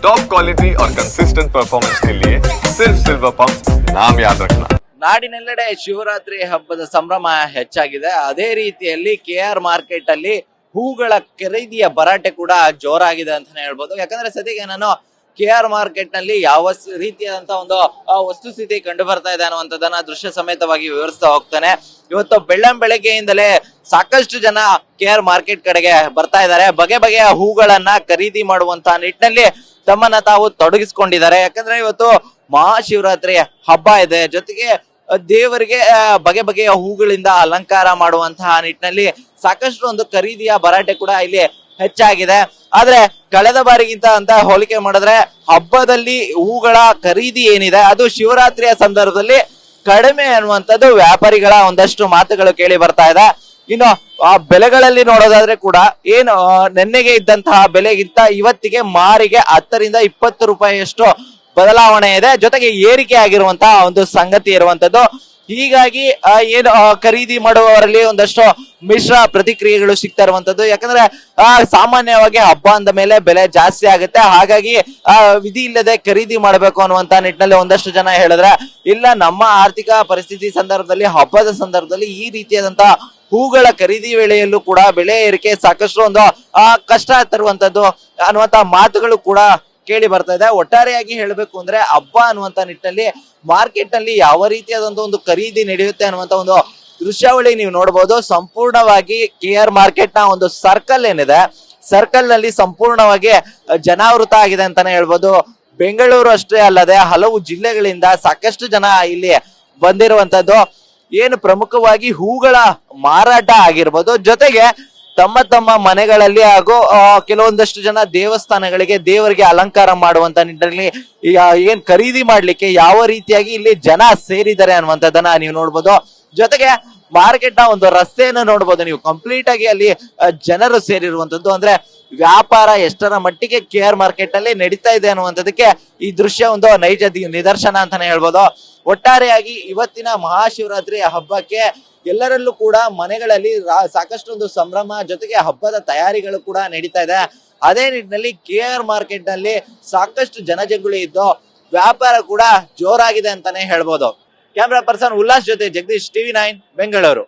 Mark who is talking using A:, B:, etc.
A: Top quality और consistent performance के लिए सिर्फ सिल्वर पंप नाम याद रखना.
B: ನಾಡಿನೆಲ್ಲೆಡೆ ಶಿವರಾತ್ರಿ ಹಬ್ಬದ ಸಂಭ್ರಮ ಹೆಚ್ಚಾಗಿದೆ. ಅದೇ ರೀತಿಯಲ್ಲಿ KR ಮಾರ್ಕೆಟ್ ಅಲ್ಲಿ ಹೂಗಳ ಖರೀದಿಯ ಭರಾಟೆ ಕೂಡ ಜೋರಾಗಿದೆ ಅಂತಾನೆ ಹೇಳ್ಬೋದು. ಯಾಕಂದ್ರೆ ಸದ್ಯಕ್ಕೆ ನಾನು KR ಮಾರ್ಕೆಟ್ ನಲ್ಲಿ ಯಾವ ರೀತಿಯಾದಂತಹ ಒಂದು ವಸ್ತುಸ್ಥಿತಿ ಕಂಡು ಬರ್ತಾ ಇದೆ ಅನ್ನುವಂಥದ್ದನ್ನ ದೃಶ್ಯ ಸಮೇತವಾಗಿ ವಿವರಿಸ್ತಾ ಹೋಗ್ತಾನೆ. ಇವತ್ತು ಬೆಳಗ್ಗೆಯಿಂದಲೇ ಸಾಕಷ್ಟು ಜನ KR ಮಾರ್ಕೆಟ್ ಕಡೆಗೆ ಬರ್ತಾ ಇದ್ದಾರೆ. ಬಗೆ ಬಗೆಯ ಹೂಗಳನ್ನ ಖರೀದಿ ಮಾಡುವಂತಹ ನಿಟ್ಟಿನಲ್ಲಿ ತಮ್ಮನ್ನ ತಾವು ತೊಡಗಿಸ್ಕೊಂಡಿದ್ದಾರೆ. ಯಾಕಂದ್ರೆ ಇವತ್ತು ಮಹಾಶಿವರಾತ್ರಿ ಹಬ್ಬ ಇದೆ, ಜೊತೆಗೆ ದೇವರಿಗೆ ಬಗೆ ಬಗೆಯ ಹೂಗಳಿಂದ ಅಲಂಕಾರ ಮಾಡುವಂತಹ ನಿಟ್ಟಿನಲ್ಲಿ ಸಾಕಷ್ಟು ಒಂದು ಖರೀದಿಯ ಭರಾಟೆ ಕೂಡ ಇಲ್ಲಿ ಹೆಚ್ಚಾಗಿದೆ. ಆದ್ರೆ ಕಳೆದ ಬಾರಿಗಿಂತ ಅಂತ ಹೋಲಿಕೆ ಮಾಡಿದ್ರೆ ಹಬ್ಬದಲ್ಲಿ ಹೂಗಳ ಖರೀದಿ ಏನಿದೆ ಅದು ಶಿವರಾತ್ರಿಯ ಸಂದರ್ಭದಲ್ಲಿ ಕಡಿಮೆ ಅನ್ನುವಂಥದ್ದು ವ್ಯಾಪಾರಿಗಳ ಒಂದಷ್ಟು ಮಾತುಗಳು ಕೇಳಿ ಬರ್ತಾ ಇದೆ. ಇನ್ನು ಆ ಬೆಲೆಗಳಲ್ಲಿ ನೋಡೋದಾದ್ರೆ ಕೂಡ ಏನು ನೆನ್ನೆಗೆ ಇದ್ದಂತಹ ಬೆಲೆಗಿಂತ ಇವತ್ತಿಗೆ ಮಾರಿಗೆ 10 ರಿಂದ 20 ರೂಪಾಯಿಯಷ್ಟು ಬದಲಾವಣೆ ಇದೆ, ಜೊತೆಗೆ ಏರಿಕೆ ಆಗಿರುವಂತಹ ಒಂದು ಸಂಗತಿ ಇರುವಂತದ್ದು. ಹೀಗಾಗಿ ಏನು ಖರೀದಿ ಮಾಡುವವರಲ್ಲಿ ಒಂದಷ್ಟು ಮಿಶ್ರ ಪ್ರತಿಕ್ರಿಯೆಗಳು ಸಿಗ್ತಾ ಇರುವಂತದ್ದು. ಯಾಕಂದ್ರೆ ಸಾಮಾನ್ಯವಾಗಿ ಹಬ್ಬ ಅಂದ ಮೇಲೆ ಬೆಲೆ ಜಾಸ್ತಿ ಆಗುತ್ತೆ, ಹಾಗಾಗಿ ವಿಧಿ ಇಲ್ಲದೆ ಖರೀದಿ ಮಾಡಬೇಕು ಅನ್ನುವಂತ ನಿಟ್ಟಿನಲ್ಲಿ ಒಂದಷ್ಟು ಜನ ಹೇಳಿದ್ರೆ, ಇಲ್ಲ ನಮ್ಮ ಆರ್ಥಿಕ ಪರಿಸ್ಥಿತಿ ಸಂದರ್ಭದಲ್ಲಿ ಹಬ್ಬದ ಸಂದರ್ಭದಲ್ಲಿ ಈ ರೀತಿಯಾದಂತಹ ಹೂಗಳ ಖರೀದಿ ವೇಳೆಯಲ್ಲೂ ಕೂಡ ಬೆಲೆ ಏರಿಕೆ ಸಾಕಷ್ಟು ಒಂದು ಕಷ್ಟ ತರುವಂತದ್ದು ಅನ್ನುವಂತ ಮಾತುಗಳು ಕೂಡ ಕೇಳಿ ಬರ್ತಾ ಇದೆ. ಒಟ್ಟಾರೆಯಾಗಿ ಹೇಳಬೇಕು ಅಂದ್ರೆ ಹಬ್ಬ ಅನ್ನುವಂತ ನಿಟ್ಟಿನಲ್ಲಿ ಮಾರ್ಕೆಟ್ ನಲ್ಲಿ ಯಾವ ರೀತಿಯಾದಂತಹ ಒಂದು ಖರೀದಿ ನಡೆಯುತ್ತೆ ಅನ್ನುವಂತ ಒಂದು ದೃಶ್ಯಾವಳಿ ನೀವು ನೋಡಬಹುದು. ಸಂಪೂರ್ಣವಾಗಿ KR ಮಾರ್ಕೆಟ್ ನ ಒಂದು ಸರ್ಕಲ್ ಏನಿದೆ, ಸರ್ಕಲ್ ನಲ್ಲಿ ಸಂಪೂರ್ಣವಾಗಿ ಜನಾವೃತ ಆಗಿದೆ ಅಂತಾನೆ ಹೇಳ್ಬೋದು. ಬೆಂಗಳೂರು ಅಷ್ಟೇ ಅಲ್ಲದೆ ಹಲವು ಜಿಲ್ಲೆಗಳಿಂದ ಸಾಕಷ್ಟು ಜನ ಇಲ್ಲಿ ಬಂದಿರುವಂತದ್ದು. ಏನು ಪ್ರಮುಖವಾಗಿ ಹೂಗಳ ಮಾರಾಟ ಆಗಿರ್ಬೋದು, ಜೊತೆಗೆ ತಮ್ಮ ತಮ್ಮ ಮನೆಗಳಲ್ಲಿ ಹಾಗೂ ಕೆಲವೊಂದಷ್ಟು ಜನ ದೇವಸ್ಥಾನಗಳಿಗೆ ದೇವರಿಗೆ ಅಲಂಕಾರ ಮಾಡುವಂತ ನಿಟ್ಟಿನಲ್ಲಿ ಏನ್ ಖರೀದಿ ಮಾಡ್ಲಿಕ್ಕೆ ಯಾವ ರೀತಿಯಾಗಿ ಇಲ್ಲಿ ಜನ ಸೇರಿದ್ದಾರೆ ಅನ್ನುವಂಥದ್ದನ್ನ ನೀವು ನೋಡ್ಬೋದು. ಜೊತೆಗೆ ಮಾರ್ಕೆಟ್ ನ ಒಂದು ರಸ್ತೆಯನ್ನು ನೋಡ್ಬೋದು ನೀವು, ಕಂಪ್ಲೀಟ್ ಆಗಿ ಅಲ್ಲಿ ಜನರು ಸೇರಿರುವಂತದ್ದು. ಅಂದ್ರೆ ವ್ಯಾಪಾರ ಎಷ್ಟರ ಮಟ್ಟಿಗೆ KR ಮಾರ್ಕೆಟ್ ನಲ್ಲಿ ನಡೀತಾ ಇದೆ ಅನ್ನುವಂಥದ್ದಕ್ಕೆ ಈ ದೃಶ್ಯ ಒಂದು ನೈಜ ನಿದರ್ಶನ ಅಂತಾನೆ ಹೇಳ್ಬೋದು. ಒಟ್ಟಾರೆಯಾಗಿ ಇವತ್ತಿನ ಮಹಾಶಿವರಾತ್ರಿ ಹಬ್ಬಕ್ಕೆ ಎಲ್ಲರಲ್ಲೂ ಕೂಡ ಮನೆಗಳಲ್ಲಿ ಸಾಕಷ್ಟು ಒಂದು ಸಂಭ್ರಮ, ಜೊತೆಗೆ ಹಬ್ಬದ ತಯಾರಿಗಳು ಕೂಡ ನಡೀತಾ ಇದೆ. ಅದೇ ನಿಟ್ಟಿನಲ್ಲಿ KR ಮಾರ್ಕೆಟ್ ನಲ್ಲಿ ಸಾಕಷ್ಟು ಜನಜಂಗುಳಿ ಇದ್ದು ವ್ಯಾಪಾರ ಕೂಡ ಜೋರಾಗಿದೆ ಅಂತಾನೆ ಹೇಳ್ಬೋದು. ಕ್ಯಾಮ್ರಾ ಪರ್ಸನ್ ಉಲ್ಲಾಸ್ ಜೊತೆ ಜಗದೀಶ್, TV9 ಬೆಂಗಳೂರು.